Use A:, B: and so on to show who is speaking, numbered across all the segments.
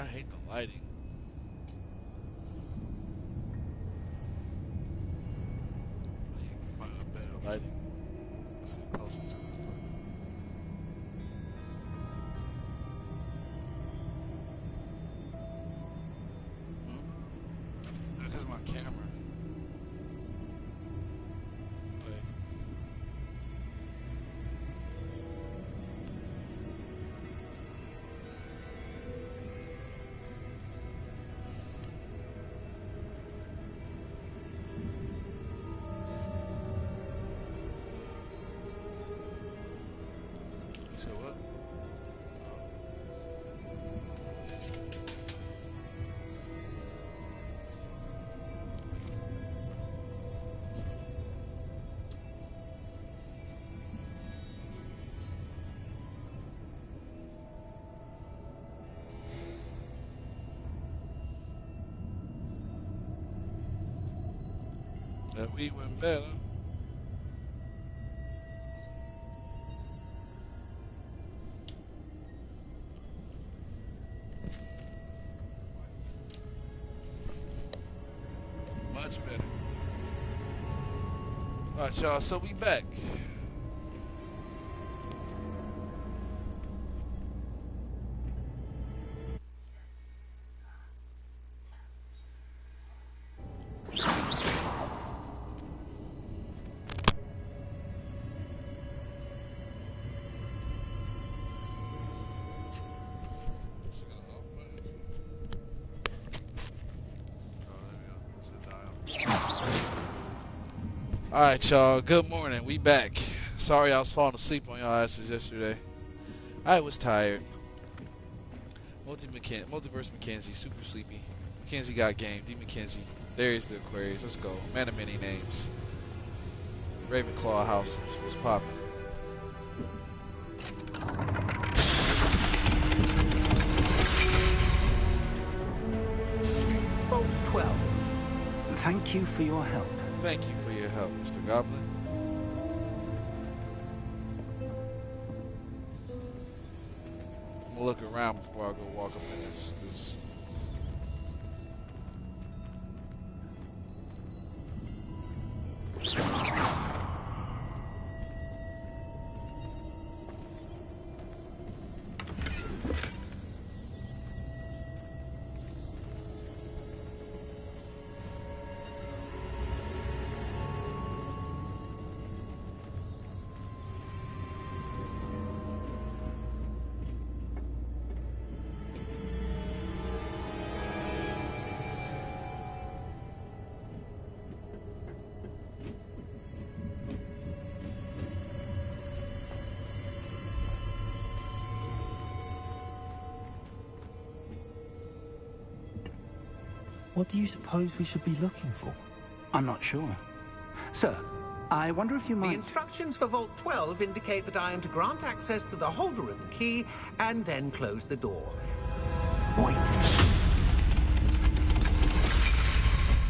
A: I hate the lighting. You can find a better lighting. Sit closer to it. Because my camera. So what? That weed went better. Much better. Alright, y'all, so we back. Alright, y'all. Good morning. We back. Sorry I was falling asleep on y'all asses yesterday. I was tired. Multiverse McKenzie. Super sleepy. McKenzie got game. D McKenzie. There's the Aquarius. Let's go. Man of many names. Ravenclaw house was popping.
B: Bolt 12. Thank you for your help.
A: Thank you for your help, Mr. Goblin. I'm gonna look around before I go walk up in this.
B: What do you suppose we should be looking for? I'm not sure. Sir, I wonder if you might...
C: The instructions for Vault 12 indicate that I am to grant access to the holder of the key and then close the door.
B: Wait.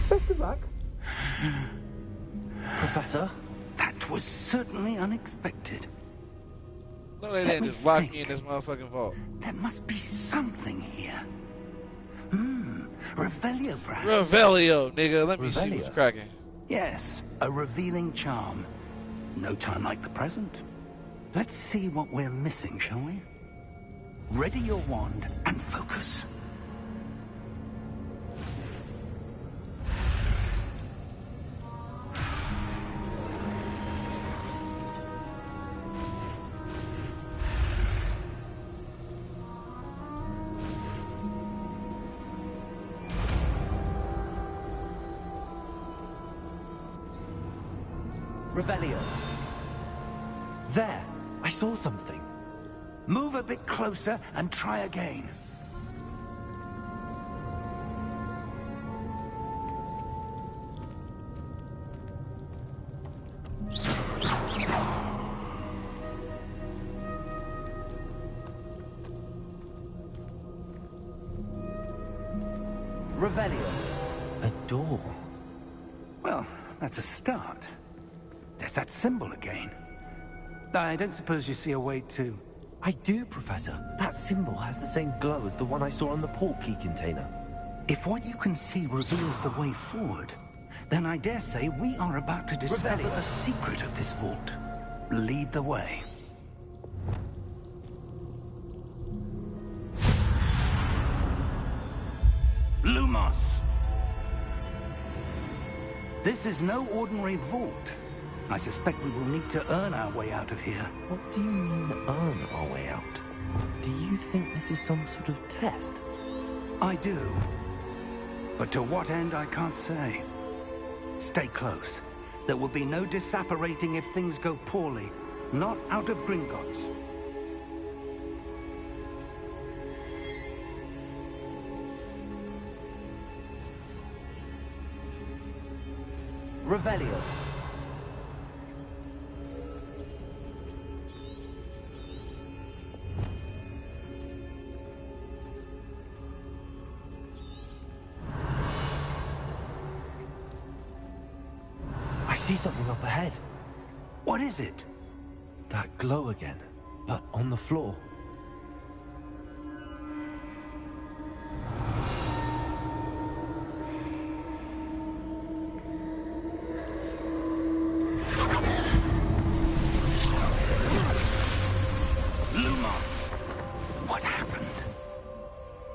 C: Best of luck.
B: Professor? That was certainly unexpected.
A: No, they didn't just lock me in this motherfucking vault.
B: There must be something here. Revelio, perhaps?
A: Revelio, nigga. Let me see what's cracking.
B: Yes, a revealing charm. No time like the present. Let's see what we're missing, shall we? Ready your wand and focus. Revelio. There, I saw something. Move a bit closer and try again. Revelio. A door. Well, that's a start. There's that symbol again. I don't suppose you see a way to...
D: I do, Professor. That symbol has the same glow as the one I saw on the port key container.
B: If what you can see reveals the way forward, then I dare say we are about to discover the secret of this vault. Lead the way. Lumos! This is no ordinary vault. I suspect we will need to earn our way out of here.
D: What do you mean, earn our way out? Do you think this is some sort of test?
B: I do. But to what end, I can't say. Stay close. There will be no disapparating if things go poorly. Not out of Gringotts.
D: Revelio. I see something up ahead.
B: What is it?
D: That glow again, but on the floor.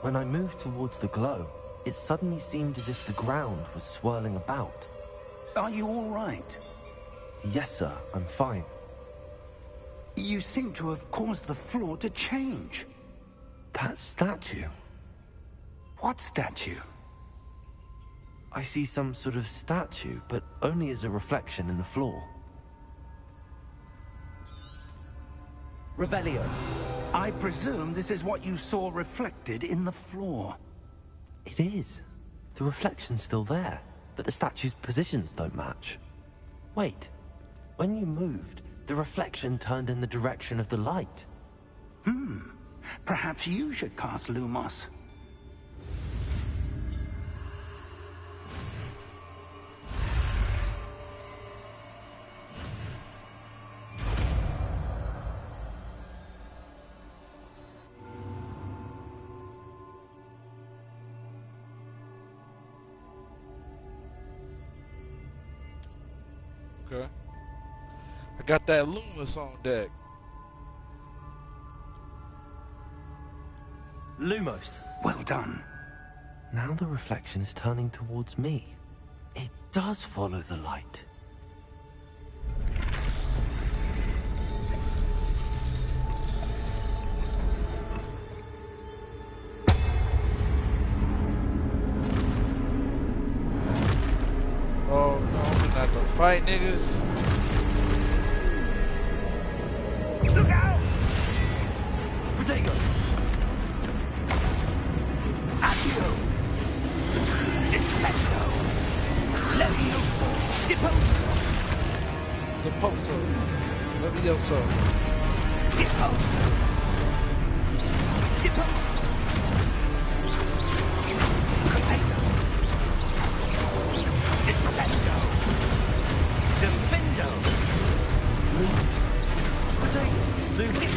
D: When I moved towards the glow, it suddenly seemed as if the ground was swirling about.
B: Are you all right?
D: Yes, sir, I'm fine.
B: You seem to have caused the floor to change.
D: That statue?
B: What statue?
D: I see some sort of statue, but only as a reflection in the floor.
B: Revelio. I presume this is what you saw reflected in the floor.
D: It is. The reflection's still there, but the statue's positions don't match. Wait. When you moved, the reflection turned in the direction of the light.
B: Perhaps you should cast Lumos.
A: Okay. I got that Lumos on deck.
D: Lumos.
B: Well done.
D: Now the reflection is turning towards me. It does follow the light.
A: Oh no, we're not gonna fight, niggas.
B: Look out!
D: Protego!
B: Accio! Defendo! Levioso! Deposo!
A: Deposo. Levioso.
B: Deposo! Deposo! Protego! Defendo! Defendo!
D: Lumos. Protego! Lumos.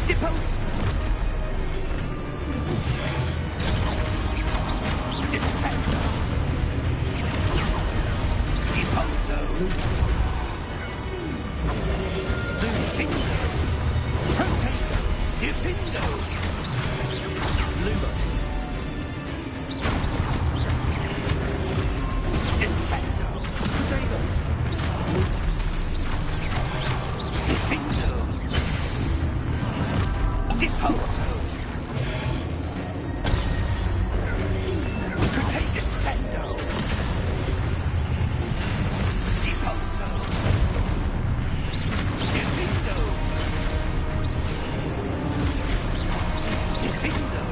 B: Deposo! Deposo! Defendo! Deposo!
D: Lumos.
B: Defendo! Protego! Defendo!
D: Lumos.
B: Defendo!
D: Protego! Lumos.
B: Defendo! Deposo! Protego! Defendo! Deposo! Defendo! Defendo!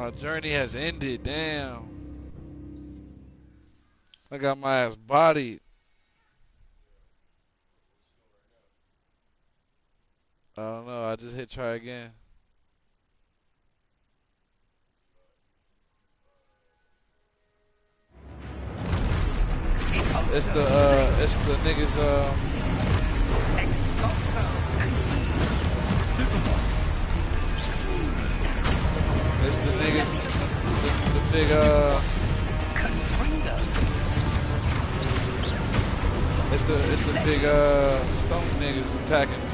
A: My journey has ended. Damn. I got my ass bodied. I don't know. I just hit try again. It's the niggas, it's the niggas, the big, it's the big, stone niggas attacking me.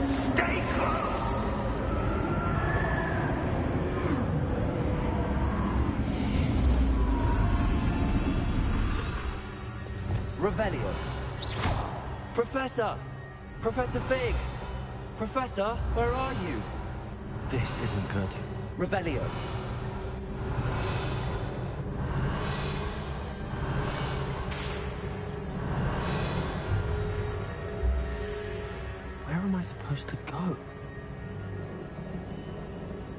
B: Stay close!
D: Revelio. Professor! Professor Fig! Professor, where are you? This isn't good. Revelio. Where am I supposed to go?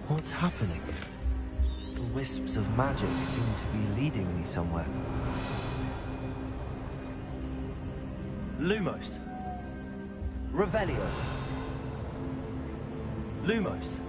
D: What's happening? The wisps of magic seem to be leading me somewhere. Lumos. Revelio. Lumos.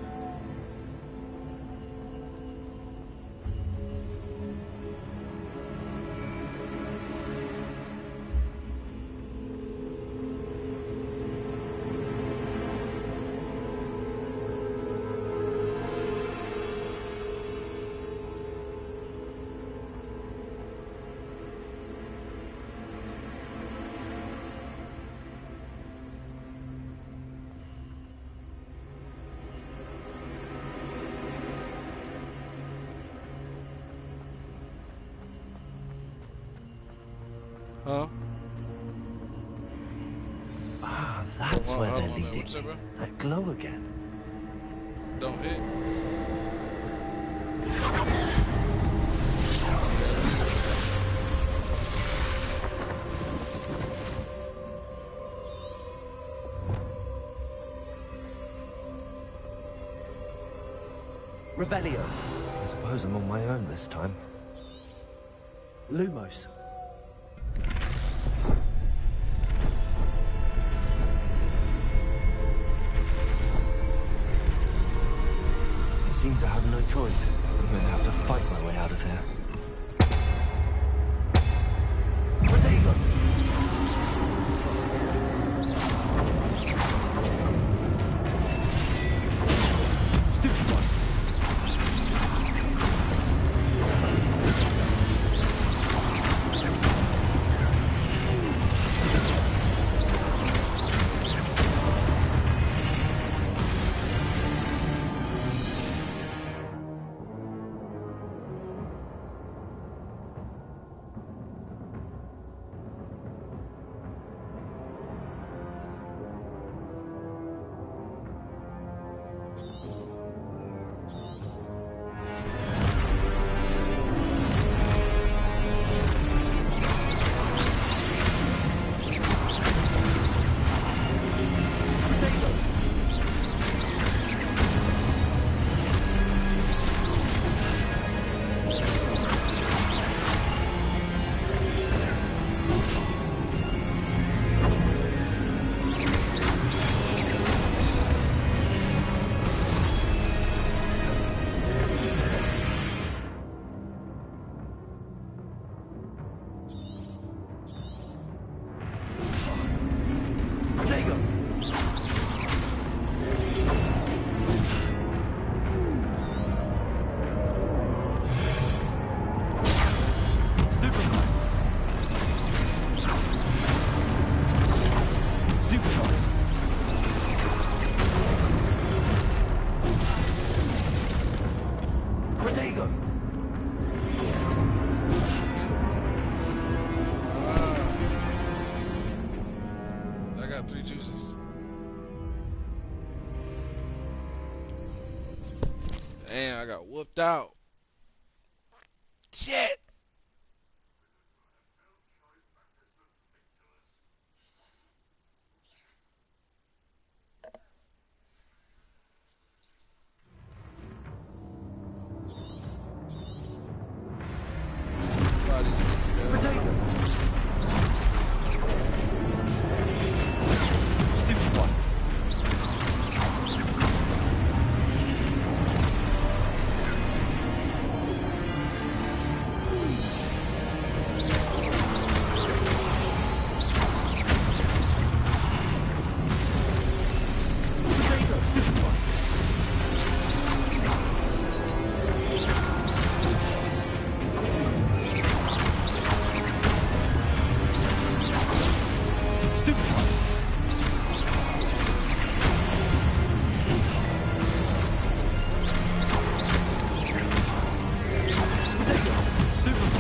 A: Huh?
D: Ah, that's where they're leading.
A: What's up, bro?
D: That glow again.
A: Don't hit.
D: Revelio. I suppose I'm on my own this time. Lumos. It seems I have no choice. I'm going to have to fight my way out of here. Protego! Stupid one!
A: Damn, I got whooped out. Shit.
D: Potato! Stupid one. Potato! Stupid one. Stupid one. Potato! Stupid one.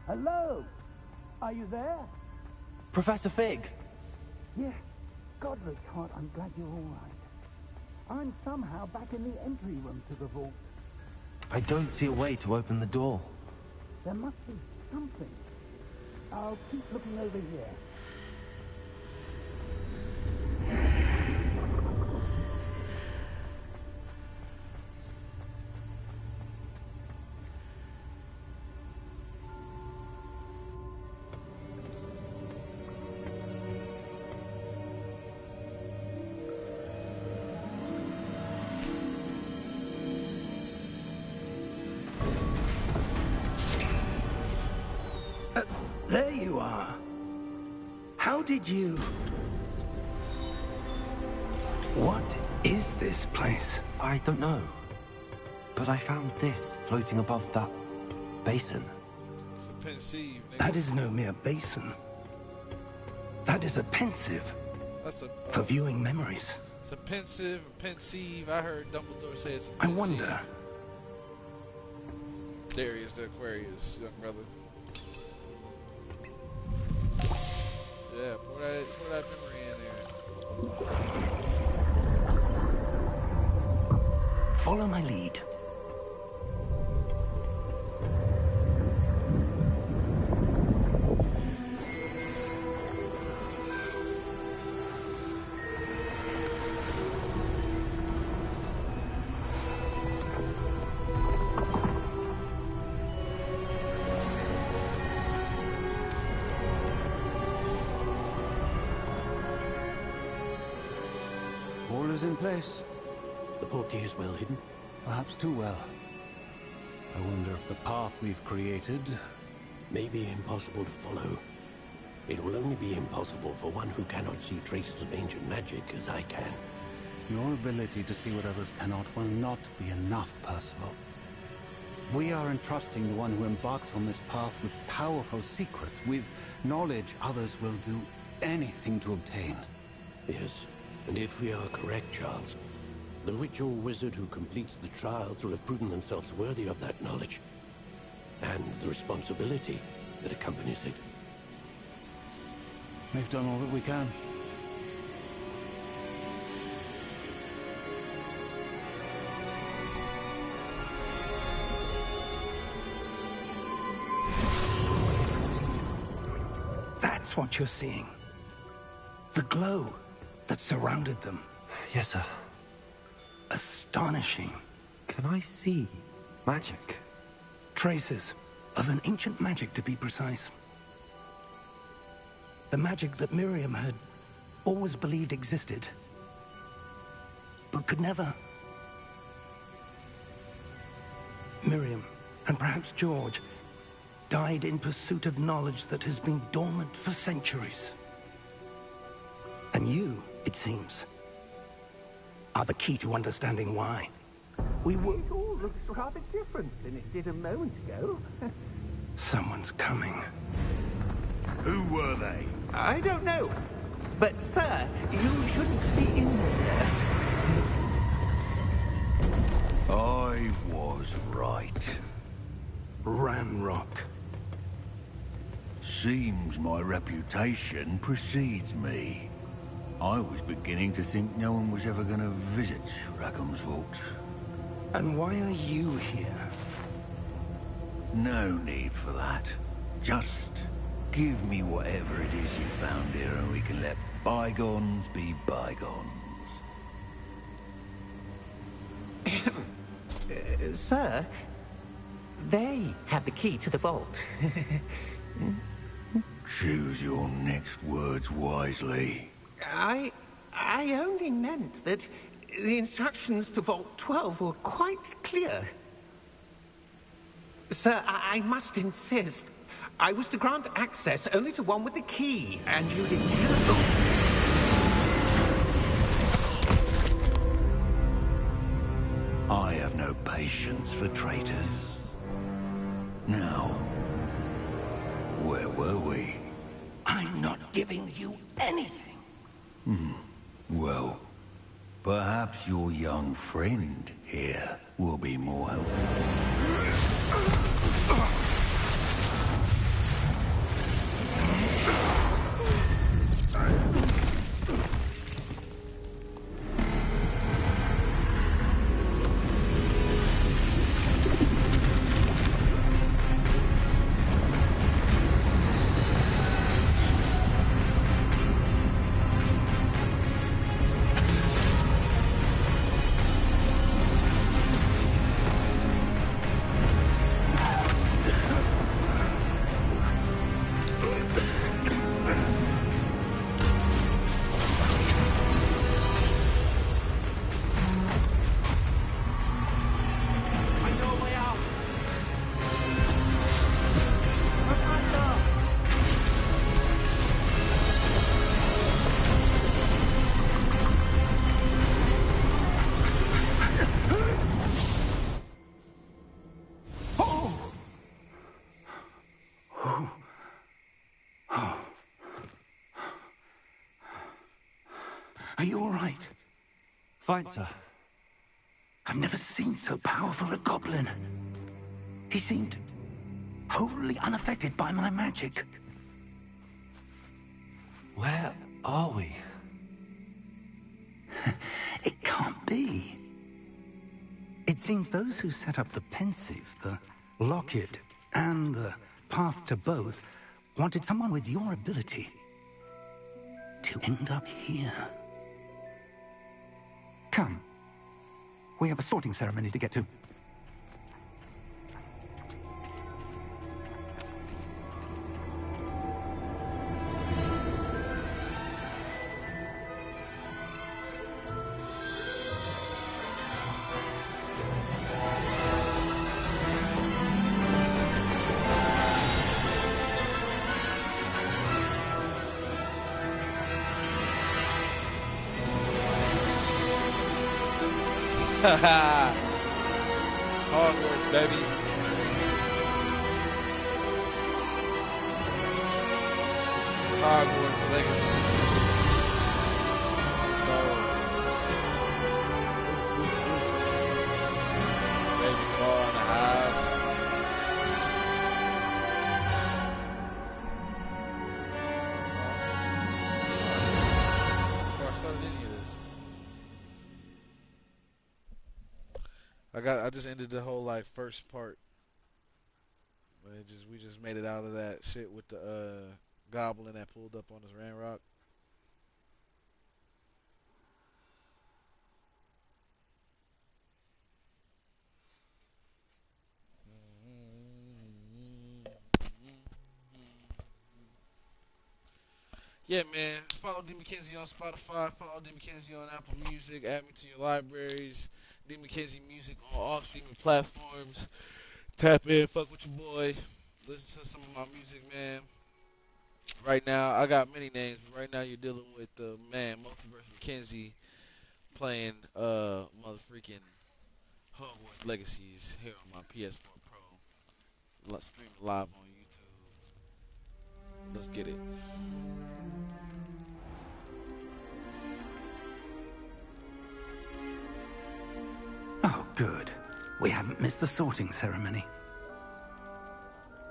B: Hello? Are you there?
D: Professor Fig!
B: Yes. Godric Hart, I'm glad you're all right. I'm somehow back in the entry room to the vault.
D: I don't see a way to open the door.
B: There must be something. I'll keep looking over here. There you are. How did you... What is this place?
D: I don't know. But I found this floating above that basin.
A: It's a pensive, nigga.
B: That is no mere basin. That is a pensive
A: That's a
B: for viewing memories.
A: It's a pensive. I heard Dumbledore say it's a
B: I
A: pensive.
B: wonder.
A: There is the Aquarius, young brother. Yeah, pour that memory in there.
B: Follow my lead.
E: All is in place. The portkey is well hidden.
F: Perhaps too well. I wonder if the path we've created...
E: May be impossible to follow. It will only be impossible for one who cannot see traces of ancient magic as I can.
F: Your ability to see what others cannot will not be enough, Percival. We are entrusting the one who embarks on this path with powerful secrets, with knowledge others will do anything to obtain.
E: Yes, and if we are correct, Charles, the witch or wizard who completes the trials will have proven themselves worthy of that knowledge, and the responsibility that accompanies it.
F: We've done all that we can.
B: That's what you're seeing. The glow that surrounded them.
D: Yes, sir.
B: Astonishing.
D: Can I see magic?
B: Traces of an ancient magic, to be precise. The magic that Miriam had always believed existed, but could never. Miriam, and perhaps George, died in pursuit of knowledge that has been dormant for centuries. And you, it seems, are the key to understanding why. We were...
C: It all looks rather different than it did a moment ago.
B: Someone's coming.
F: Who were they?
C: I don't know. But, sir, you shouldn't be in there.
F: I was right.
B: Ramrock.
G: Seems my reputation precedes me. I was beginning to think no one was ever going to visit Rackham's vault.
B: And why are you here?
G: No need for that. Just give me whatever it is you found here and we can let bygones be bygones.
C: Sir, they had the key to the vault.
G: Choose your next words wisely.
C: I only meant that the instructions to Vault 12 were quite clear. Sir, I must insist. I was to grant access only to one with the key, and you didn't cancel.
G: I have no patience for traitors. Now, where were we?
B: I'm not giving you anything.
G: Well, perhaps your young friend here will be more helpful.
B: Are you all right?
D: Fine, sir.
B: I've never seen so powerful a goblin. He seemed wholly unaffected by my magic.
D: Where are we?
B: It can't be. It seems those who set up the pensive, the locket, and the path to both wanted someone with your ability to end up here. Come. We have a sorting ceremony to get to.
A: Hogwarts, baby. Hogwarts Legacy. Let's go. Baby Claw in the house. Before I started any of this, I just ended the whole like first part. We just made it out of that shit with the goblin that pulled up on his Ranrock. Yeah, man. Follow D McKenzie on Spotify. Follow D McKenzie on Apple Music. Add me to your libraries. D McKenzie Music on all streaming platforms. Tap in, fuck with your boy. Listen to some of my music, man. Right now, I got many names, but right now you're dealing with the man, MULTIVERSE McKenzie, playing motherfucking Hogwarts Legacies here on my PS4 Pro. Streaming live on YouTube. Let's get it.
B: Oh, good. We haven't missed the sorting ceremony.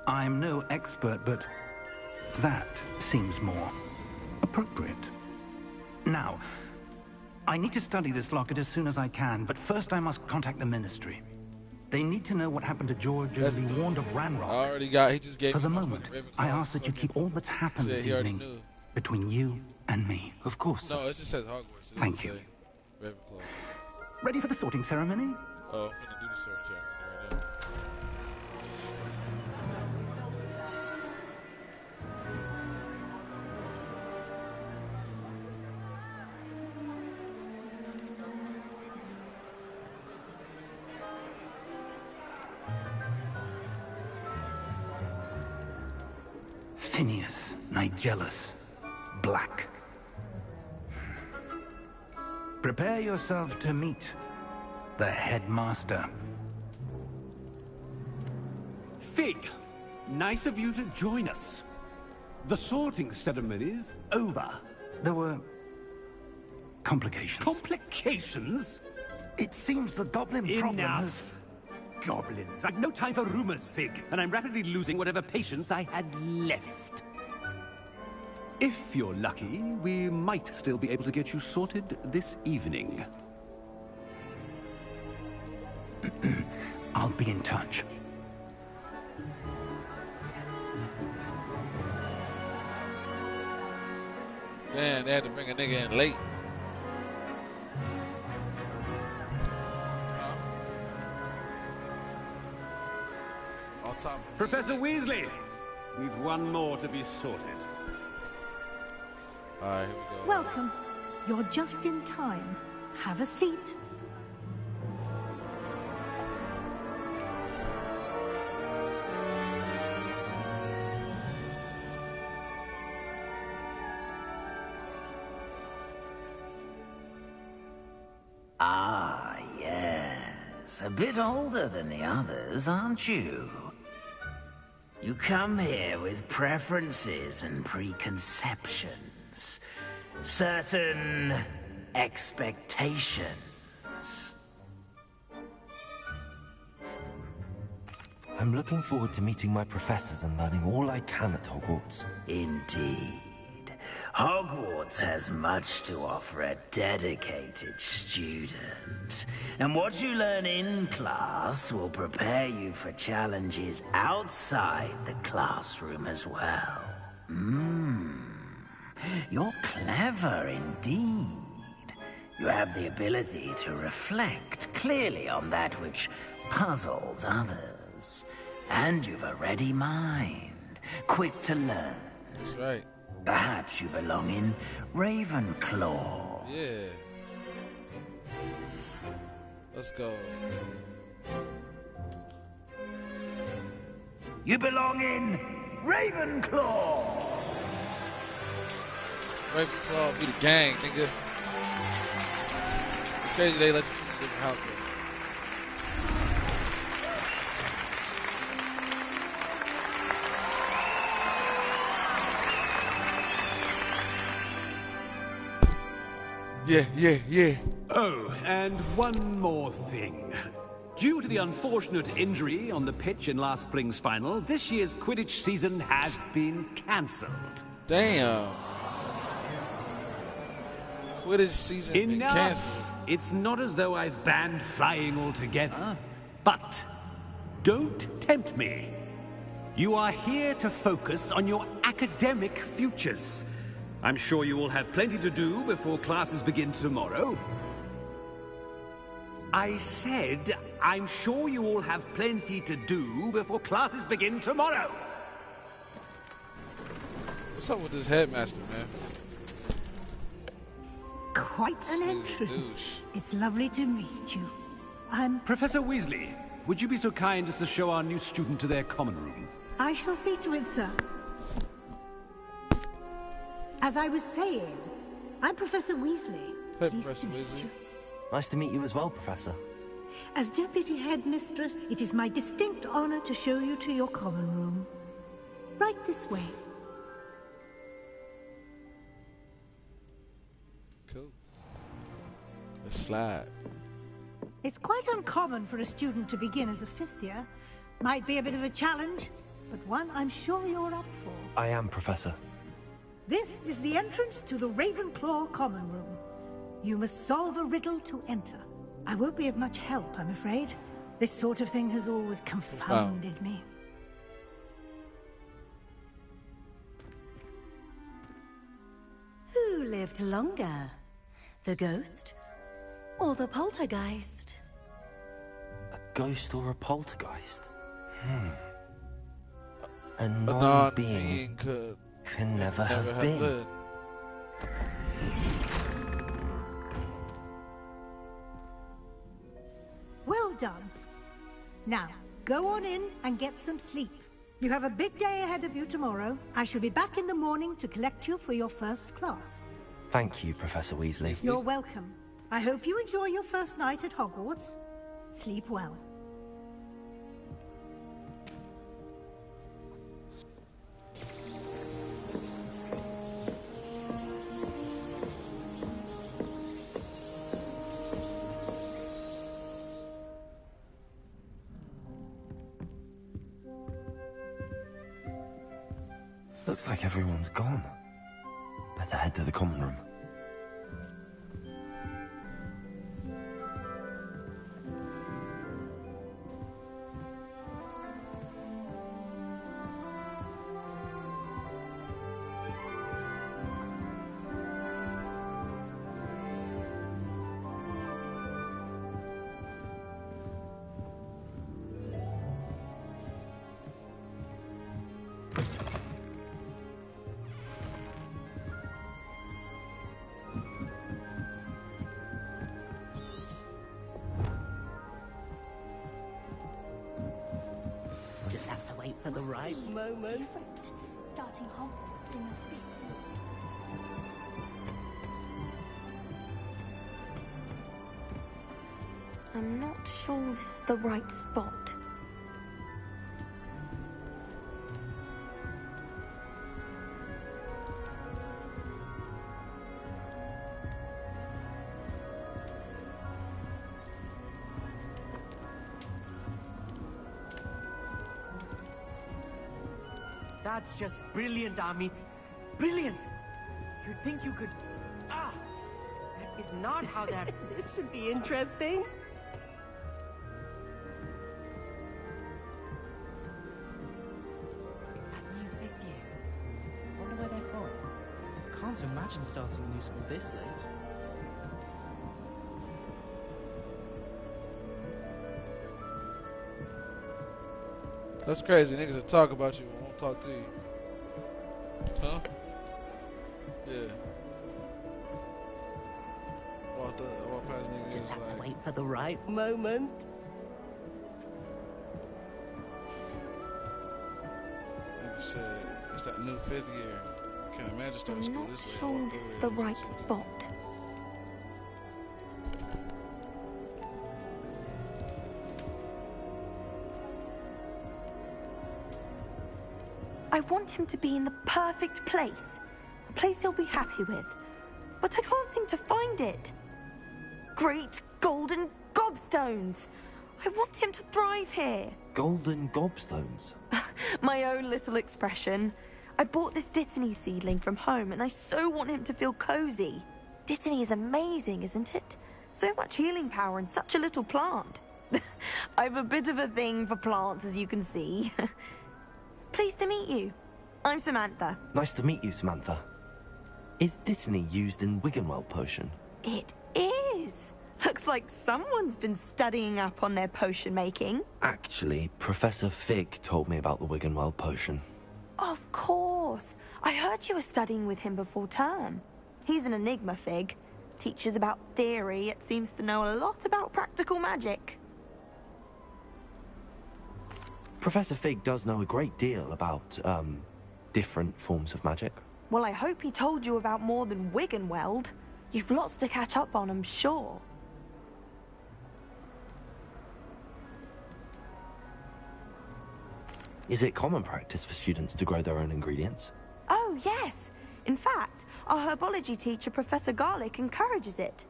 B: I'm no expert, but that seems more appropriate. Now, I need to study this locket as soon as I can, but first I must contact the Ministry. They need to know what happened to George and be warned of Ranrock.
A: I already got, he just gave
B: For
A: me
B: the
A: my
B: moment,
A: fucking
B: I ask that you keep all that's happened this evening between you and me.
D: Of course.
A: No, it just says Hogwarts.
B: Thank you.
A: Ravenclaw.
B: Ready for the sorting ceremony?
A: Oh, I'm gonna do the sorting ceremony right now.
B: Phineas, Nigellus, Black. Prepare yourself to meet the headmaster.
H: Fig, nice of you to join us. The sorting ceremony's over.
B: There were complications.
H: Complications?
B: It seems the goblin problem has...
H: Enough. Goblins. I've no time for rumors, Fig, and I'm rapidly losing whatever patience I had left. If you're lucky, we might still be able to get you sorted this evening.
B: I'll be in touch.
A: Damn, they had to bring a nigga in late. On top of
H: Professor Weasley, we've one more to be sorted.
A: Alright, here we go.
I: Welcome. You're just in time. Have a seat.
J: Ah, yes. A bit older than the others, aren't you? You come here with preferences and preconceptions. Certain expectations.
D: I'm looking forward to meeting my professors and learning all I can at Hogwarts.
J: Indeed. Hogwarts has much to offer a dedicated student. And what you learn in class will prepare you for challenges outside the classroom as well. You're clever indeed. You have the ability to reflect clearly on that which puzzles others. And you've a ready mind, quick to learn.
A: That's right.
J: Perhaps you belong in Ravenclaw.
A: Yeah. Let's go.
J: You belong in Ravenclaw.
A: Ravenclaw be the gang, nigga. It's crazy they let you different house though. Yeah.
H: Oh, and one more thing. Due to the unfortunate injury on the pitch in last spring's final, this year's Quidditch season has been cancelled.
A: Damn. Quidditch season been canceled.
H: Enough! It's not as though I've banned flying altogether, but don't tempt me. You are here to focus on your academic futures. I'm sure you will have plenty to do before classes begin tomorrow. I said, I'm sure you all have plenty to do before classes begin tomorrow.
A: What's up with this headmaster, man?
I: Quite an entrance. It's lovely to meet you. I'm...
H: Professor Weasley, would you be so kind as to show our new student to their common room?
I: I shall see to it, sir. As I was saying, I'm Professor Weasley.
A: Hey, Professor Weasley.
D: Nice to meet you as well, Professor.
I: As Deputy Headmistress, it is my distinct honor to show you to your common room. Right this way.
A: Cool. Let's slide.
I: It's quite uncommon for a student to begin as a fifth year. Might be a bit of a challenge, but one I'm sure you're up for.
D: I am, Professor.
I: This is the entrance to the Ravenclaw common room. You must solve a riddle to enter. I won't be of much help, I'm afraid. This sort of thing has always confounded me.
K: Who lived longer? The ghost or the poltergeist?
D: A ghost or a poltergeist? A
A: non-being
D: non-being
A: can
D: never have been.
I: Well done. Now, go on in and get some sleep. You have a big day ahead of you tomorrow. I shall be back in the morning to collect you for your first class.
D: Thank you, Professor Weasley.
I: You're welcome. I hope you enjoy your first night at Hogwarts. Sleep well.
D: Looks like everyone's gone. Better head to the common room.
K: Just have to wait for the right moment.
L: Starting Hogwarts in a fifth.
K: I'm not sure this is the right spot.
M: That's just brilliant, Amit. Brilliant! You'd think you could... Ah! That is not how that...
K: This should be interesting.
M: It's that new fifth year. Wonder where they're from. Can't imagine starting a new school this late.
A: That's crazy. Niggas will talk about you but won't talk to you. Huh? Yeah. Walk past niggas.
K: Just have
A: like,
K: to wait for the right moment.
A: Nigga said, it's that new fifth year. I can't imagine starting school this way.
K: Sure this is the right spot.
N: want him to be in the perfect place. A place he'll be happy with. But I can't seem to find it. Great golden gobstones! I want him to thrive here.
D: Golden gobstones?
N: My own little expression. I bought this Dittany seedling from home and I so want him to feel cozy. Dittany is amazing, isn't it? So much healing power in such a little plant. I've a bit of a thing for plants, as you can see. Pleased to meet you. I'm Samantha.
D: Nice to meet you, Samantha. Is Dittany used in Wiggenweld potion?
N: It is. Looks like someone's been studying up on their potion making.
D: Actually, Professor Fig told me about the Wiggenweld potion.
N: Of course. I heard you were studying with him before term. He's an enigma, Fig. Teaches about theory, yet seems to know a lot about practical magic.
D: Professor Fig does know a great deal about, different forms of magic.
N: Well, I hope he told you about more than Wiggenweld. You've lots to catch up on, I'm sure.
D: Is it common practice for students to grow their own ingredients?
N: Oh, yes. In fact, our herbology teacher, Professor Garlick, encourages it.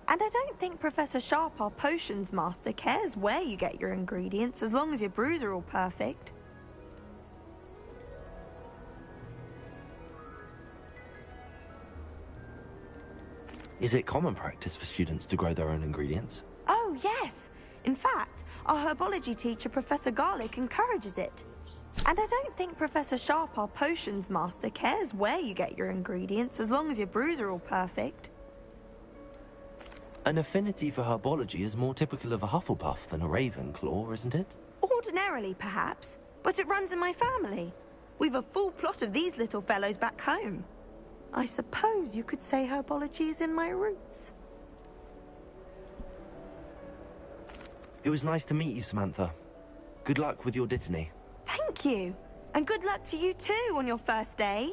N: And I don't think Professor Sharp, our potions master, cares where you get your ingredients, as long as your brews are all perfect.
D: Is it common practice for students to grow their own ingredients?
N: Oh, yes. In fact, our herbology teacher, Professor Garlick, encourages it. And I don't think Professor Sharp, our potions master, cares where you get your ingredients, as long as your brews are all perfect.
D: An affinity for herbology is more typical of a Hufflepuff than a Ravenclaw, isn't it?
N: Ordinarily, perhaps, but it runs in my family. We've a full plot of these little fellows back home. I suppose you could say herbology is in my roots.
D: It was nice to meet you, Samantha. Good luck with your Dittany.
N: Thank you. And good luck to you too on your first day.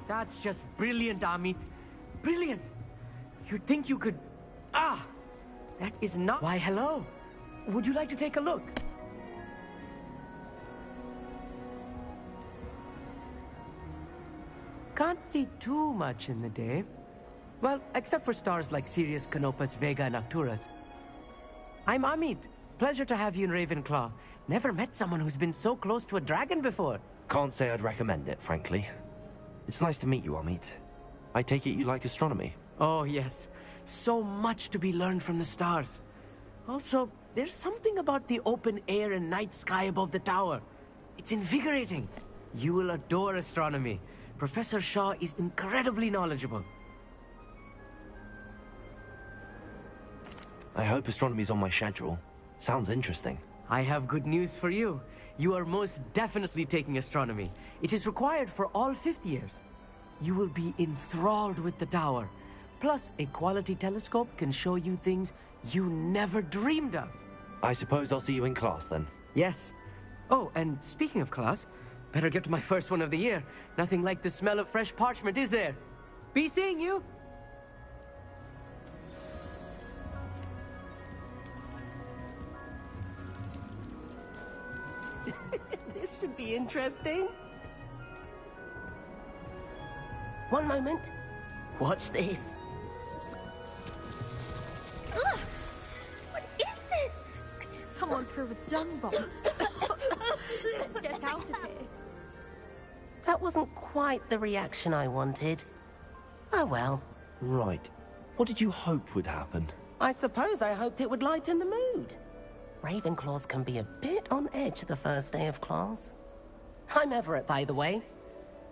M: That's just brilliant, Amit. Brilliant! You'd think you could... Ah! That is not... Why, hello. Would you like to take a look? Can't see too much in the day. Well, except for stars like Sirius, Canopus, Vega, and Arcturus. I'm Amit. Pleasure to have you in Ravenclaw. Never met someone who's been so close to a dragon before.
D: Can't say I'd recommend it, frankly. It's nice to meet you, Amit. I take it you like astronomy?
M: Oh, yes. So much to be learned from the stars. Also, there's something about the open air and night sky above the tower. It's invigorating. You will adore astronomy. Professor Shaw is incredibly knowledgeable.
D: I hope astronomy's on my schedule. Sounds interesting.
M: I have good news for you. You are most definitely taking astronomy. It is required for all 5th years. You will be enthralled with the tower. Plus, a quality telescope can show you things you never dreamed of.
D: I suppose I'll see you in class then.
M: Yes. Oh, and speaking of class, better get to my first one of the year. Nothing like the smell of fresh parchment, is there? Be seeing you!
O: This should be interesting. One moment. Watch this.
L: Ugh! What is this? Someone threw a dung bomb. Let's get out of here.
O: That wasn't quite the reaction I wanted. Oh well.
D: Right. What did you hope would happen?
O: I suppose I hoped it would lighten the mood. Ravenclaws can be a bit on edge the first day of class. I'm Everett, by the way.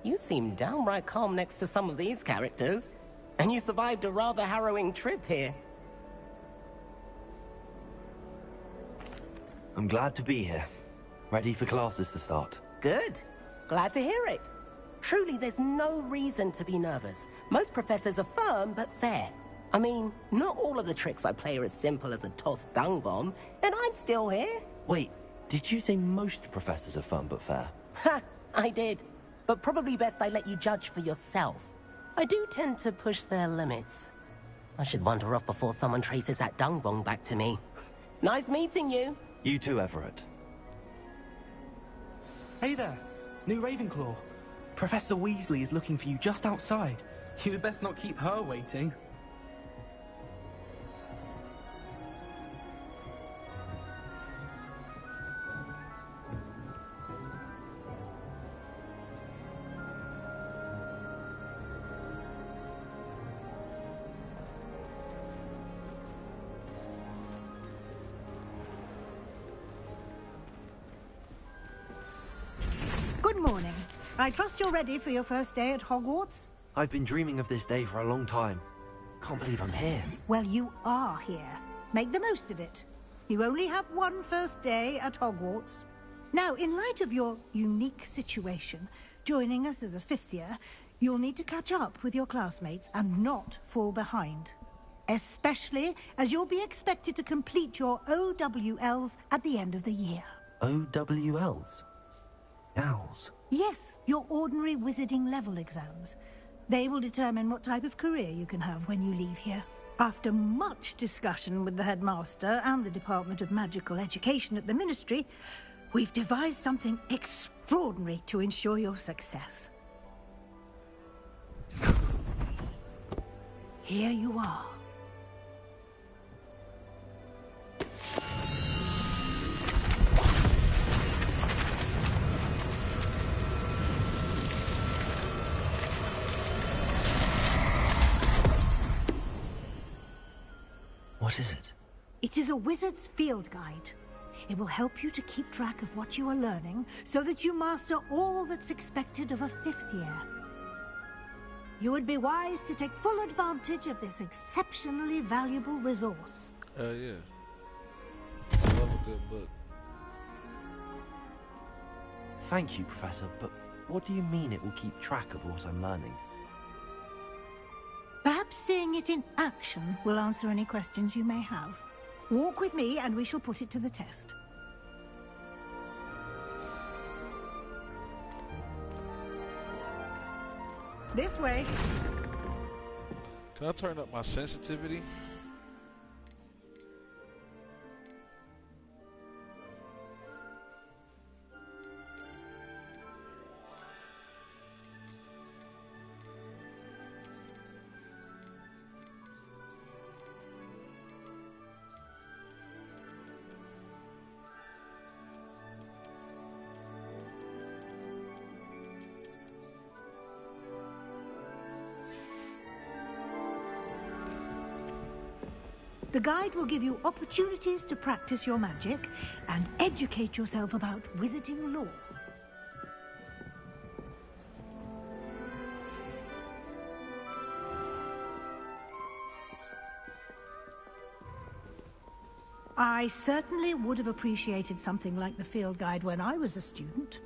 O: You seem downright calm next to some of these characters. And you survived a rather harrowing trip here.
D: I'm glad to be here. Ready for classes to start.
O: Good. Glad to hear it. Truly, there's no reason to be nervous. Most professors are firm but fair. I mean, not all of the tricks I play are as simple as a tossed dung bomb, and I'm still here.
D: Wait, did you say most professors are firm but fair?
O: Ha! I did. But probably best I let you judge for yourself. I do tend to push their limits. I should wander off before someone traces that dung bong back to me. Nice meeting you.
D: You too, Everett.
P: Hey there, new Ravenclaw. Professor Weasley is looking for you just outside. You had best not keep her waiting.
I: Good morning. I trust you're ready for your first day at Hogwarts?
D: I've been dreaming of this day for a long time. Can't believe I'm here.
I: Well, you are here. Make the most of it. You only have one first day at Hogwarts. Now, in light of your unique situation, joining us as a fifth year, you'll need to catch up with your classmates and not fall behind. Especially as you'll be expected to complete your OWLs at the end of the year.
D: OWLs? Owls?
I: Yes, your ordinary wizarding level exams. They will determine what type of career you can have when you leave here. After much discussion with the headmaster and the Department of Magical Education at the Ministry, we've devised something extraordinary to ensure your success. Here you are.
D: What is it?
I: It is a wizard's field guide. It will help you to keep track of what you are learning so that you master all that's expected of a fifth year. You would be wise to take full advantage of this exceptionally valuable resource.
A: Yeah. I love a good book.
D: Thank you, Professor, but what do you mean it will keep track of what I'm learning?
I: Perhaps seeing it in action will answer any questions you may have. Walk with me and we shall put it to the test. This way.
A: Can I turn up my sensitivity?
I: The guide will give you opportunities to practice your magic and educate yourself about wizarding lore. I certainly would have appreciated something like the field guide when I was a student.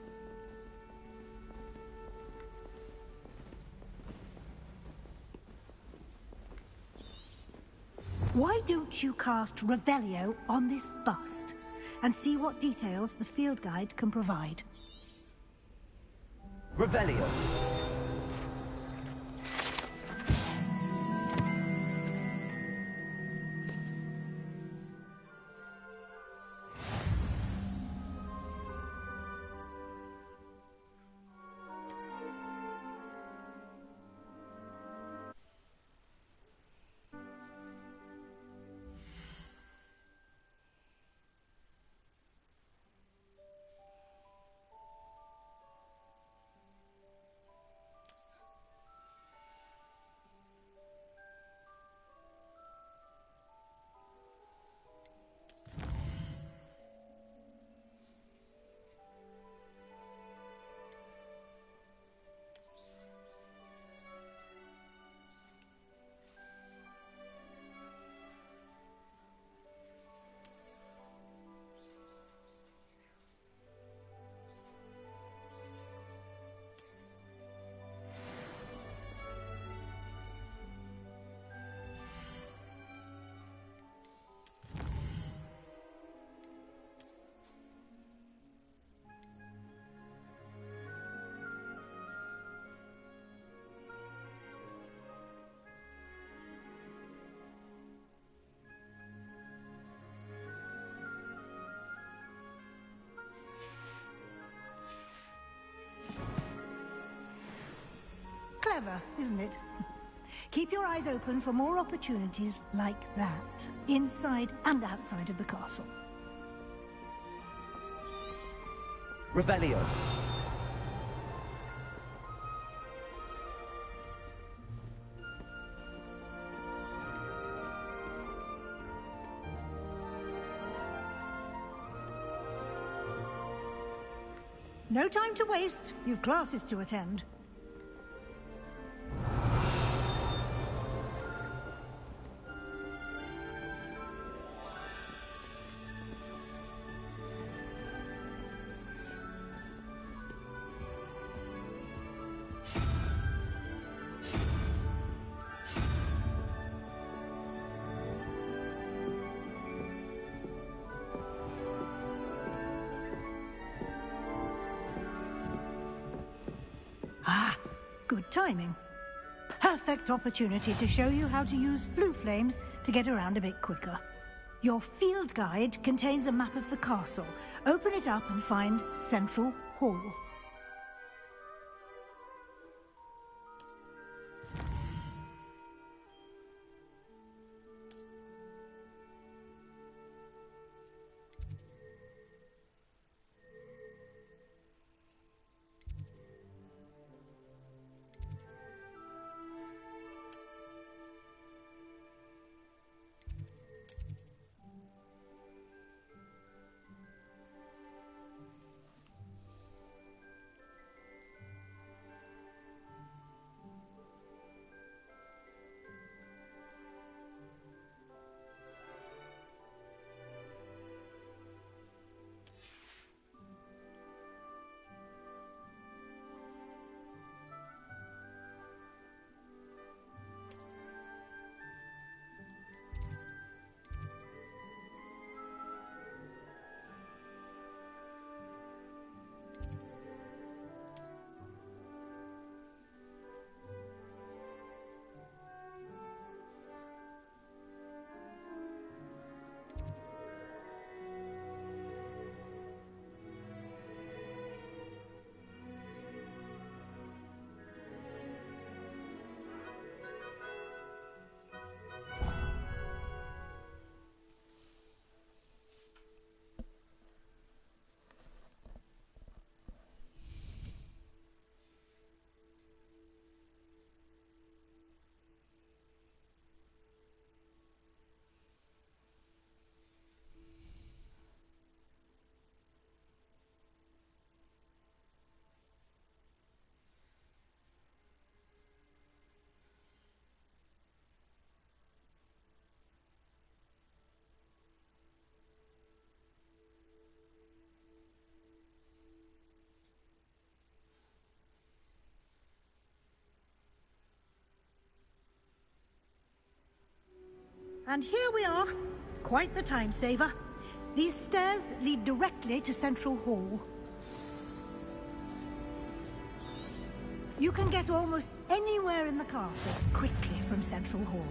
I: Why don't you cast Revelio on this bust and see what details the field guide can provide?
D: Revelio.
I: Clever, isn't it? Keep your eyes open for more opportunities like that, inside and outside of the castle.
D: Revelio.
I: No time to waste. You've classes to attend. Good timing. Perfect opportunity to show you how to use flue flames to get around a bit quicker. Your field guide contains a map of the castle. Open it up and find Central Hall. And here we are. Quite the time saver. These stairs lead directly to Central Hall. You can get almost anywhere in the castle quickly from Central Hall.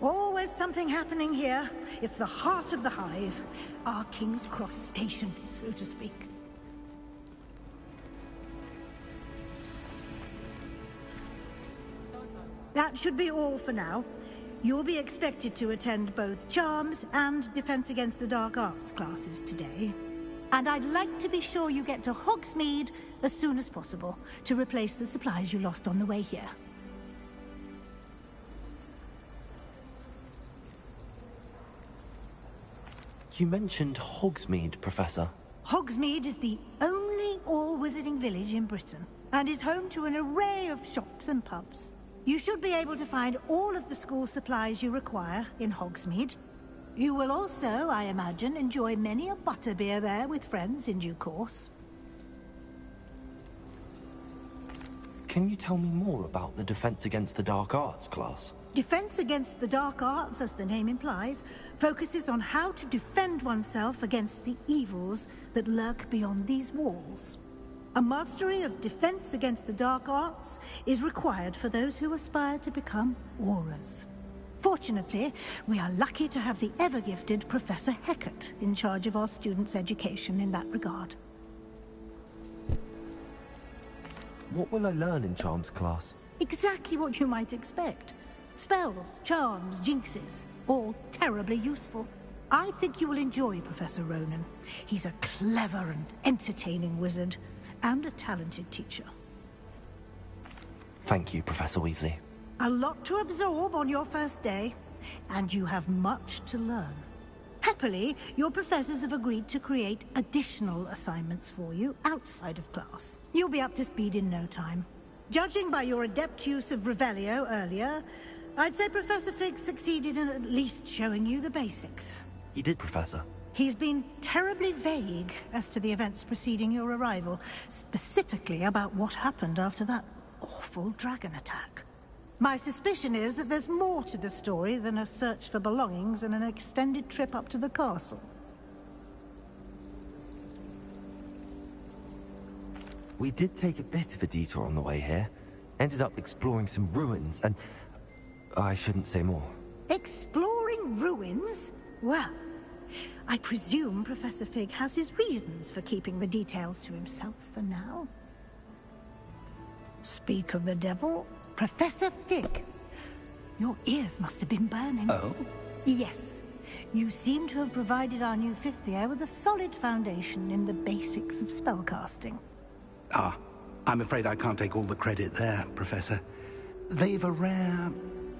I: Always something happening here. It's the heart of the hive. Our King's Cross station, so to speak. That should be all for now. You'll be expected to attend both Charms and Defense Against the Dark Arts classes today. And I'd like to be sure you get to Hogsmeade as soon as possible to replace the supplies you lost on the way here.
D: You mentioned Hogsmeade, Professor.
I: Hogsmeade is the only all-wizarding village in Britain and is home to an array of shops and pubs. You should be able to find all of the school supplies you require in Hogsmeade. You will also, I imagine, enjoy many a butterbeer there with friends in due course.
D: Can you tell me more about the Defense Against the Dark Arts class?
I: Defense Against the Dark Arts, as the name implies, focuses on how to defend oneself against the evils that lurk beyond these walls. A mastery of Defense Against the Dark Arts is required for those who aspire to become Aurors. Fortunately, we are lucky to have the ever-gifted Professor Hecat in charge of our students' education in that regard.
D: What will I learn in charms class?
I: Exactly what you might expect. Spells, charms, jinxes, all terribly useful. I think you will enjoy Professor Ronan. He's a clever and entertaining wizard, and a talented teacher.
D: Thank you, Professor Weasley.
I: A lot to absorb on your first day, and you have much to learn. Happily, your professors have agreed to create additional assignments for you outside of class. You'll be up to speed in no time. Judging by your adept use of Revelio earlier, I'd say Professor Fig succeeded in at least showing you the basics.
D: He did, Professor.
I: He's been terribly vague as to the events preceding your arrival, specifically about what happened after that awful dragon attack. My suspicion is that there's more to the story than a search for belongings and an extended trip up to the castle.
D: We did take a bit of a detour on the way here. Ended up exploring some ruins and... I shouldn't say more.
I: Exploring ruins? Well, I presume Professor Fig has his reasons for keeping the details to himself for now. Speak of the devil, Professor Fig. Your ears must have been burning.
F: Oh?
I: Yes. You seem to have provided our new fifth year with a solid foundation in the basics of spellcasting.
F: Ah, I'm afraid I can't take all the credit there, Professor. They've a rare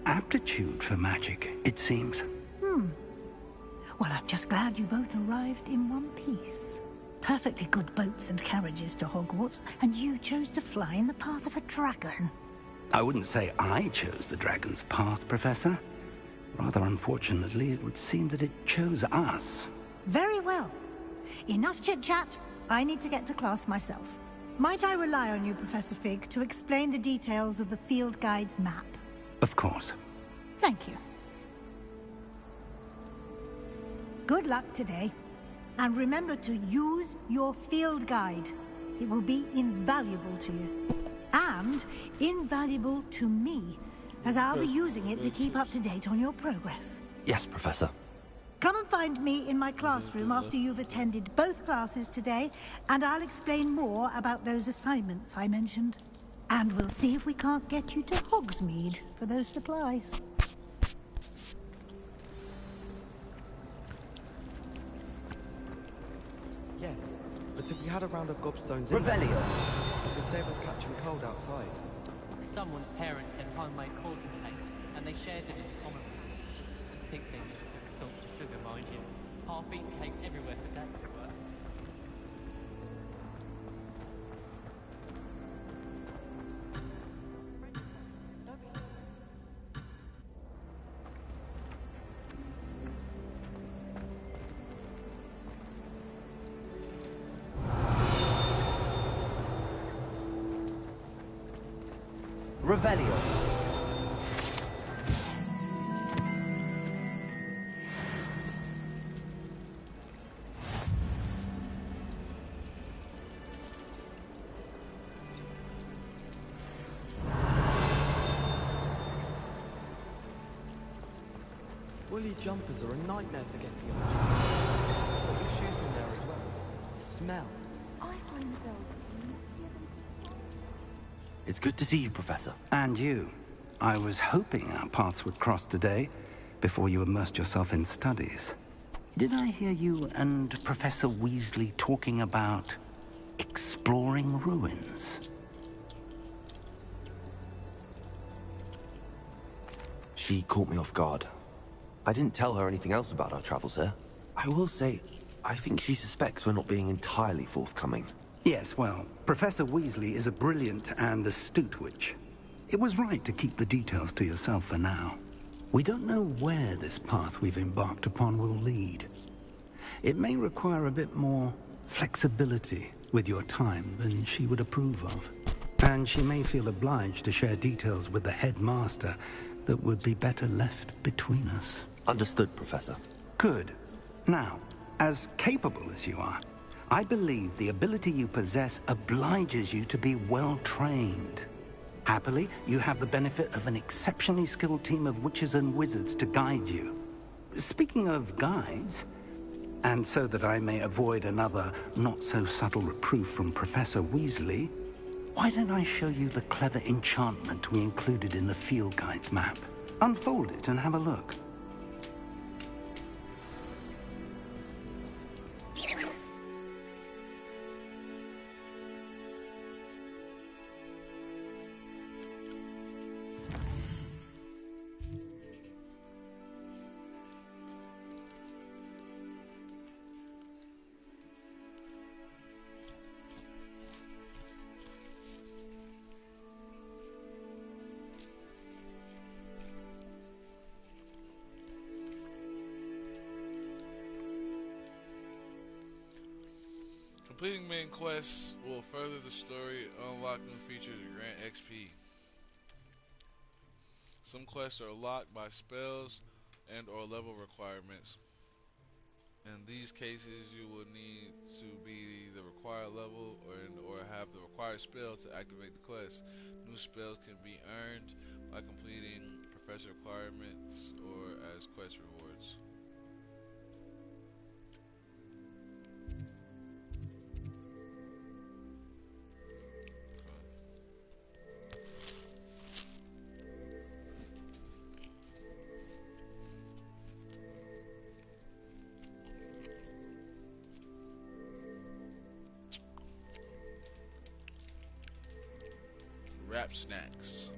F: aptitude for magic, it seems.
I: Well, I'm just glad you both arrived in one piece. Perfectly good boats and carriages to Hogwarts, and you chose to fly in the path of a dragon.
F: I wouldn't say I chose the dragon's path, Professor. Rather unfortunately, it would seem that it chose us.
I: Very well. Enough chit-chat. I need to get to class myself. Might I rely on you, Professor Fig, to explain the details of the field guide's map?
F: Of course.
I: Thank you. Good luck today. And remember to use your field guide. It will be invaluable to you. And invaluable to me, as I'll be using it to keep up to date on your progress.
D: Yes, Professor.
I: Come and find me in my classroom after you've attended both classes today, and I'll explain more about those assignments I mentioned. And we'll see if we can't get you to Hogsmeade for those supplies.
Q: Yes, but if we had a round of gobstones
M: Revelio!
Q: it should save us catching cold outside.
R: Someone's parents had homemade cauldron cakes, and they shared them in common room. I think they just took salt to sugar, mind you. Half-eaten cakes everywhere for Dad to work.
M: Revelio.
Q: Woolly jumpers are a nightmare for getting on. Put your shoes in there as well. The smell.
L: I find those.
D: It's good to see you, Professor.
F: And you. I was hoping our paths would cross today, before you immersed yourself in studies. Did I hear you and Professor Weasley talking about exploring ruins?
D: She caught me off guard. I didn't tell her anything else about our travels here. I will say, I think she suspects we're not being entirely forthcoming.
F: Yes, well, Professor Weasley is a brilliant and astute witch. It was right to keep the details to yourself for now. We don't know where this path we've embarked upon will lead. It may require a bit more flexibility with your time than she would approve of. And she may feel obliged to share details with the headmaster that would be better left between us.
D: Understood, Professor.
F: Good. Now, as capable as you are, I believe the ability you possess obliges you to be well-trained. Happily, you have the benefit of an exceptionally skilled team of witches and wizards to guide you. Speaking of guides, and so that I may avoid another not-so-subtle reproof from Professor Weasley,
B: Why don't I show you the clever enchantment we included in the field guide's map? Unfold it and have a look.
A: Completing main quests will further the story, unlock new features, and grant XP. Some quests are locked by spells and or level requirements. In these cases, you will need to be the required level or have the required spell to activate the quest. New spells can be earned by completing professor requirements or as quest rewards. Wrap snacks.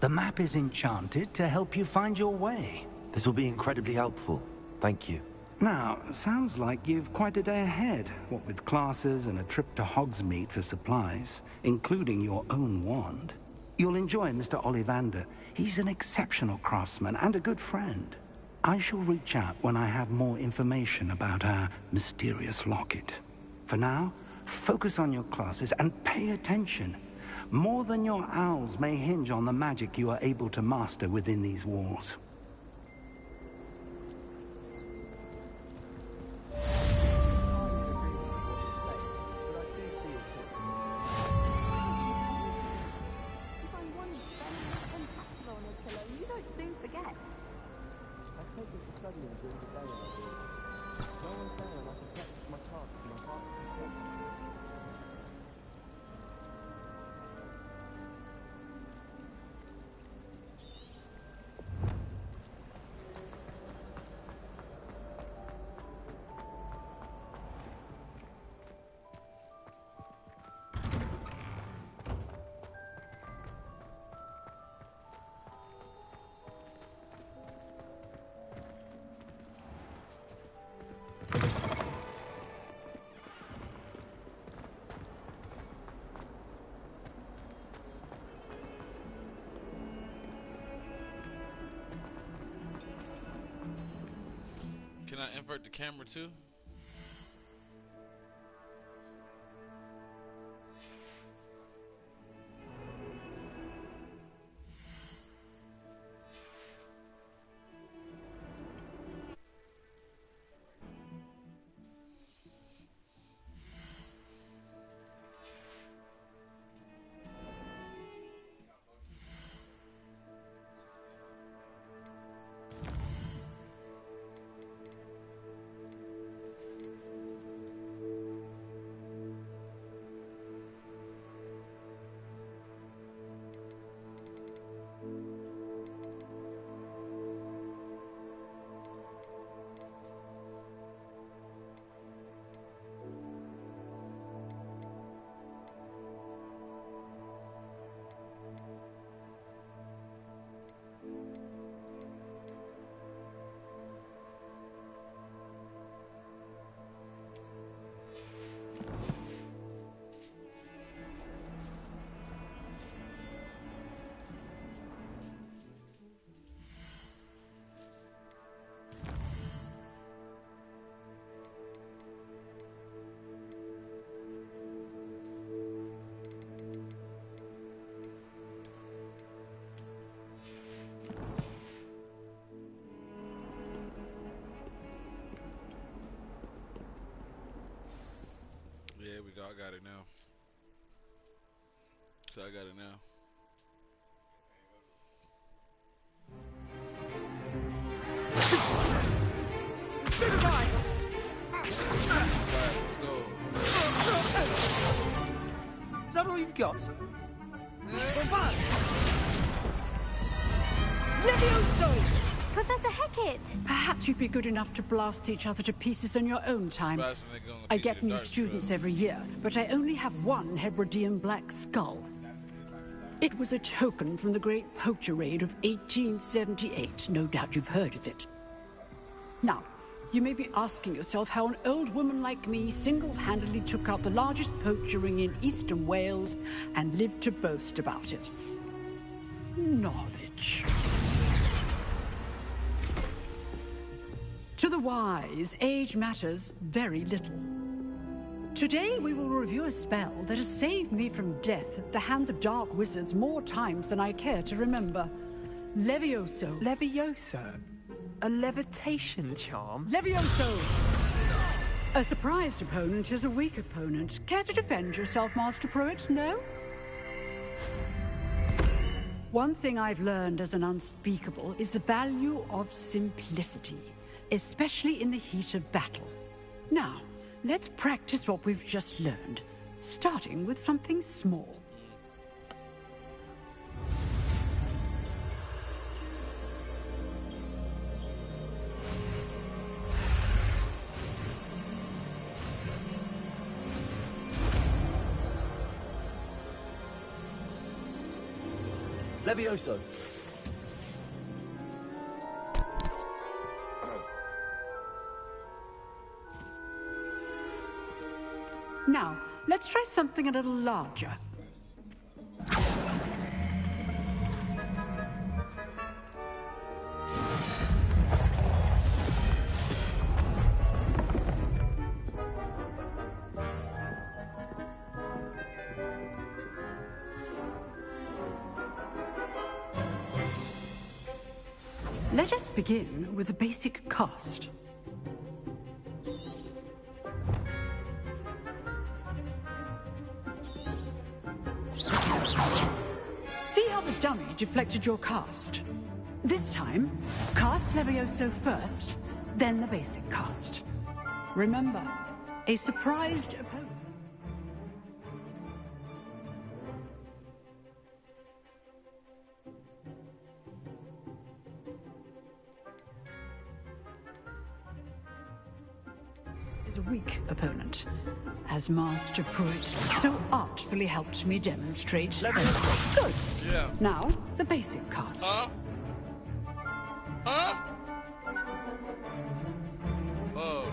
B: The map is enchanted to help you find your way.
D: This will be incredibly helpful. Thank you.
B: Now, sounds like you've quite a day ahead, what with classes and a trip to Hogsmeade for supplies, including your own wand. You'll enjoy Mr. Ollivander. He's an exceptional craftsman and a good friend. I shall reach out when I have more information about our mysterious locket. For now, focus on your classes and pay attention. More than your owls may hinge on the magic you are able to master within these walls.
A: Can I invert the camera too? So I got it now.
S: Goodbye.
A: Let's go.
S: Is that all you've got?
T: Levioso!
L: Professor Hecat!
T: Perhaps you'd be good enough to blast each other to pieces in your own time. I get new students every year, but I only have one Hebridean black skull. It was a token from the Great Poacher Raid of 1878. No doubt you've heard of it. Now, you may be asking yourself how an old woman like me single-handedly took out the largest poacher ring in eastern Wales and lived to boast about it. Knowledge. To the wise, age matters very little. Today we will review a spell that has saved me from death at the hands of dark wizards more times than I care to remember. Levioso.
M: Levioso? A levitation charm?
T: Levioso! A surprised opponent is a weak opponent. Care to defend yourself, Master Pruitt? No? One thing I've learned as an unspeakable is the value of simplicity, especially in the heat of battle. Now, let's practice what we've just learned, starting with something small.
S: Levioso.
T: Now, let's try something a little larger. Let us begin with the basic cast. See how the dummy deflected your cast? This time, cast Levioso first, then the basic cast. Remember, a surprised opponent. Is a weak opponent, as Master Pruitt so artfully helped me demonstrate. Good.
A: Yeah.
T: Now, the basic cast.
A: Huh? Huh? Oh.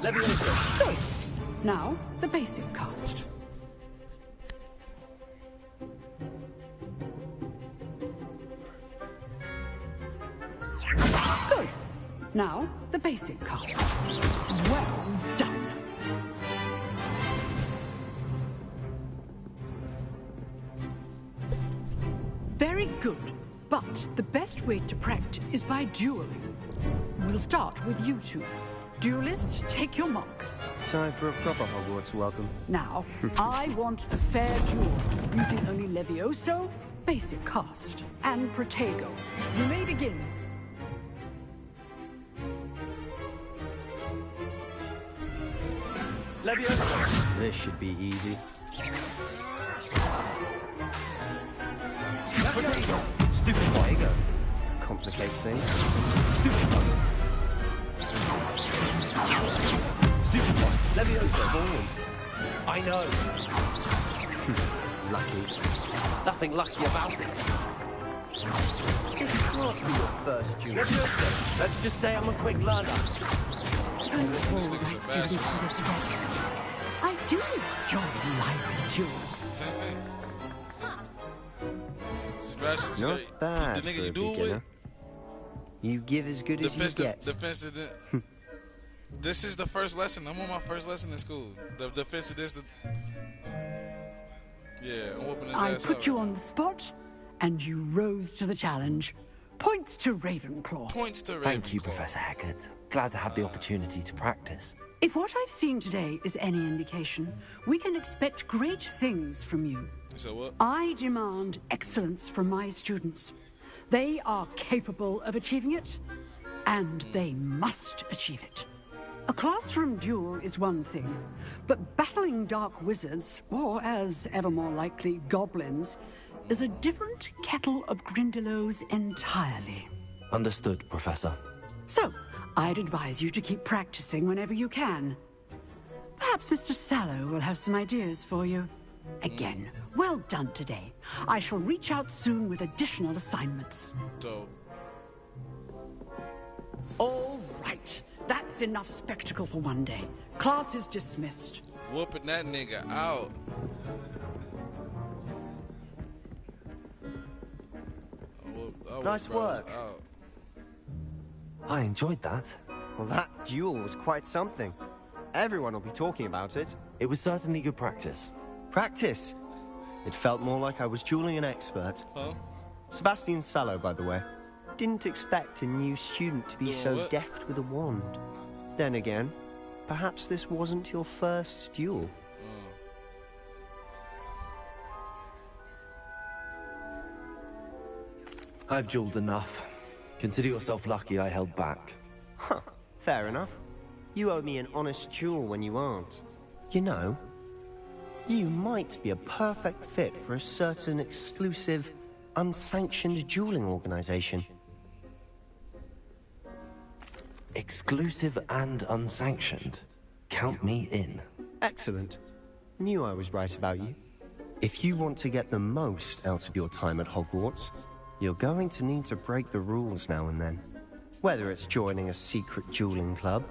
T: Good. Now, the basic cast. Good. Now, the basic cast. Well done. Very good. But the best way to practice is by dueling. We'll start with you two. Duelists, take your marks.
U: Time for a proper Hogwarts welcome.
T: Now, I want a fair duel, using only Levioso, basic cast, and Protego. You may begin.
U: Levioso! This should be easy.
H: Protego!
U: Stupid Protego. Complicates things. Stupid one. Stupid one. Levioso, forward.
H: I know.
U: Lucky.
H: Nothing lucky about it.
U: This can't be your first duel.
H: Levioso, let's just say I'm a quick learner.
T: I do enjoy live duels.
A: Same thing. Sebastian,
U: Not bad
A: the nigga
U: for
A: you
U: a
A: do
U: beginner.
A: it.
U: You give as good as you get.
A: This is the first lesson. I'm on my first lesson in school. The defense of this. Yeah, I'm whooping his
T: I
A: ass
T: put
A: out.
T: you on the spot, and you rose to the challenge. Points to Ravenclaw.
A: Points to Ravenclaw.
D: Thank you, Professor Hackett. Glad to have the opportunity to practice.
T: If what I've seen today is any indication, we can expect great things from you.
A: So what?
T: I demand excellence from my students. They are capable of achieving it, and they must achieve it. A classroom duel is one thing, but battling dark wizards, or as ever more likely, goblins, is a different kettle of Grindylows entirely.
D: Understood, Professor.
T: So, I'd advise you to keep practicing whenever you can. Perhaps Mr. Sallow will have some ideas for you. Again, well done today. I shall reach out soon with additional assignments.
A: So.
T: All right. That's enough spectacle for one day. Class is dismissed.
A: Whooping that nigga out.
U: Nice work.
D: I enjoyed that.
U: Well, that duel was quite something. Everyone will be talking about it.
D: It was certainly good practice.
U: Practice? It felt more like I was dueling an expert.
A: Huh?
U: Sebastian Sallow, by the way. Didn't expect a new student to be so
A: what?
U: deft with a wand. Then again, perhaps this wasn't your first duel.
D: I've dueled enough. Consider yourself lucky I held back.
U: Huh, fair enough. You owe me an honest duel when you aren't. You know, you might be a perfect fit for a certain exclusive, unsanctioned dueling organization.
D: Exclusive and unsanctioned. Count me in.
U: Excellent. Knew I was right about you. If you want to get the most out of your time at Hogwarts, you're going to need to break the rules now and then. Whether it's joining a secret dueling club,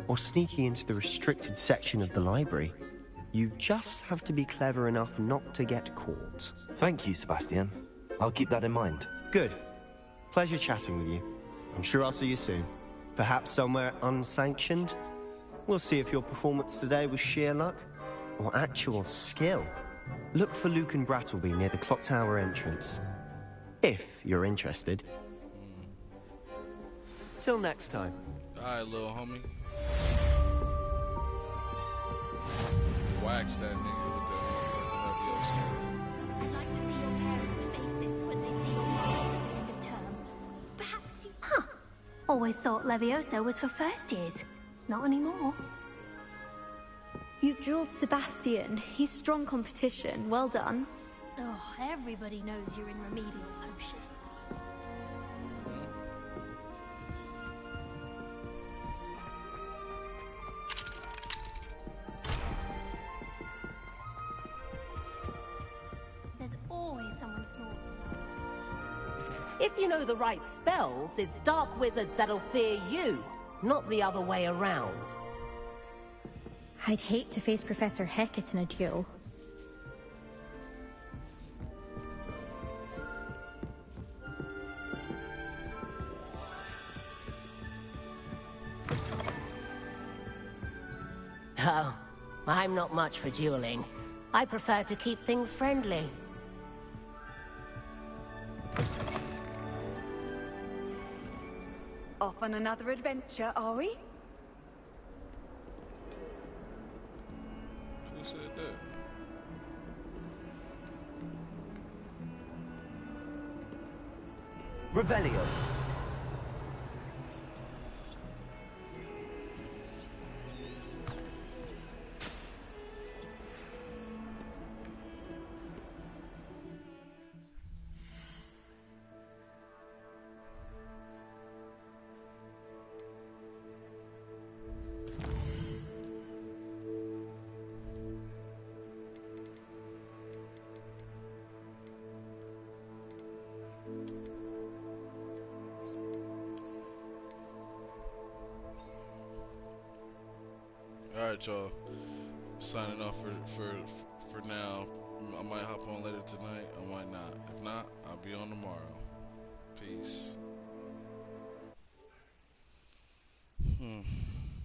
U: or sneaking into the restricted section of the library, you just have to be clever enough not to get caught.
D: Thank you, Sebastian. I'll keep that in mind.
U: Good. Pleasure chatting with you. I'm sure I'll see you soon. Perhaps somewhere unsanctioned? We'll see if your performance today was sheer luck, or actual skill. Look for Luke and Brattleby near the clock tower entrance. If you're interested. Till next time.
A: Alright, little homie. Wax that nigga with the Leviosa.
L: I'd like to see your parents' faces when they see your marks at the end of term. Perhaps you... Huh. Always thought Leviosa was for first years. Not anymore.
V: You dueled Sebastian. He's strong competition. Well done.
L: Oh, everybody knows you're in remedial potions.
O: If you know the right spells, it's dark wizards that'll fear you, not the other way around.
L: I'd hate to face Professor Hecat in a duel.
O: Oh, I'm not much for dueling. I prefer to keep things friendly.
C: Off on another adventure, are we?
A: Who said that?
M: Revelio.
A: Alright, y'all. Signing off for now. I might hop on later tonight. I might not. If not, I'll be on tomorrow. Peace.